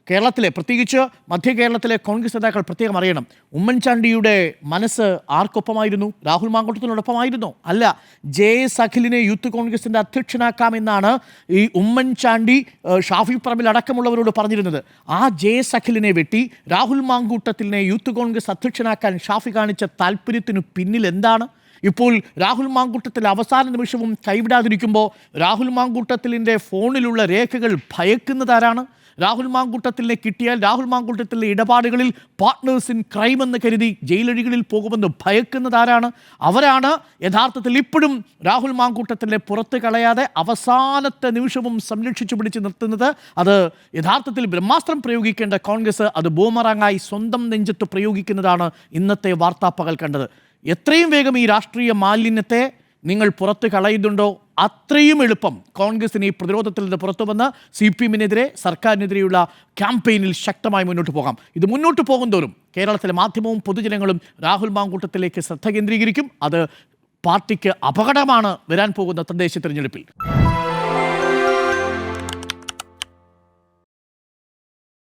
കേരളത്തിലെ പ്രത്യേകിച്ച് മധ്യ കേരളത്തിലെ കോൺഗ്രസ് നേതാക്കൾ പ്രത്യേകം അറിയണം. ഉമ്മൻചാണ്ടിയുടെ മനസ്സ് ആർക്കൊപ്പമായിരുന്നു? രാഹുൽ മാങ്കൂട്ടത്തിനോടൊപ്പമായിരുന്നോ? അല്ല, JS അഖിലിനെ യൂത്ത് കോൺഗ്രസിൻ്റെ അധ്യക്ഷനാക്കാമെന്നാണ് ഈ ഉമ്മൻചാണ്ടി ഷാഫി പറമ്പിൽ അടക്കമുള്ളവരോട് പറഞ്ഞിരുന്നത്. ആ JS അഖിലിനെ വെട്ടി രാഹുൽ മാങ്കൂട്ടത്തിനെ യൂത്ത് കോൺഗ്രസ് അധ്യക്ഷനാക്കാൻ ഷാഫി കാണിച്ച താല്പര്യത്തിനു പിന്നിൽ എന്താണ്? ഇപ്പോൾ രാഹുൽ മാങ്കൂട്ടത്തിൽ അവസാന നിമിഷവും കൈവിടാതിരിക്കുമ്പോൾ രാഹുൽ മാങ്കൂട്ടത്തിലിൻ്റെ ഫോണിലുള്ള രേഖകൾ ഭയക്കുന്നതാരാണ്? രാഹുൽ മാങ്കൂട്ടത്തിലിനെ കിട്ടിയാൽ രാഹുൽ മാങ്കൂട്ടത്തിലെ ഇടപാടുകളിൽ പാർട്ട്നേഴ്സ് ഇൻ ക്രൈം എന്ന് കരുതി ജയിലഴികളിൽ പോകുമെന്ന് ഭയക്കുന്നതാരാണ്? അവരാണ് യഥാർത്ഥത്തിൽ ഇപ്പോഴും രാഹുൽ മാങ്കൂട്ടത്തിലെ പുറത്ത് കളയാതെ അവസാനത്തെ നിമിഷവും സംരക്ഷിച്ചു പിടിച്ച് നിർത്തുന്നത്. അത് യഥാർത്ഥത്തിൽ ബ്രഹ്മാസ്ത്രം പ്രയോഗിക്കേണ്ട കോൺഗ്രസ് അത് ബൂമറാങ്ങായി സ്വന്തം നെഞ്ചത്ത് പ്രയോഗിക്കുന്നതാണ് ഇന്നത്തെ വാർത്താപ്പകൽ കണ്ടത്. എത്രയും വേഗം ഈ രാഷ്ട്രീയ മാലിന്യത്തെ നിങ്ങൾ പുറത്ത് കളയുന്നുണ്ടോ അത്രയും എളുപ്പം കോൺഗ്രസിന് ഈ പ്രതിരോധത്തിൽ നിന്ന് പുറത്തു വന്ന് CPM-നെതിരെ സർക്കാരിനെതിരെയുള്ള ക്യാമ്പയിനിൽ ശക്തമായി മുന്നോട്ട് പോകാം. ഇത് മുന്നോട്ട് പോകുന്തോറും കേരളത്തിലെ മാധ്യമവും പൊതുജനങ്ങളും രാഹുൽ മാങ്കൂട്ടത്തിലേക്ക് ശ്രദ്ധ കേന്ദ്രീകരിക്കും. അത് പാർട്ടിക്ക് അപകടമാണ് വരാൻ പോകുന്ന തദ്ദേശ തിരഞ്ഞെടുപ്പിൽ.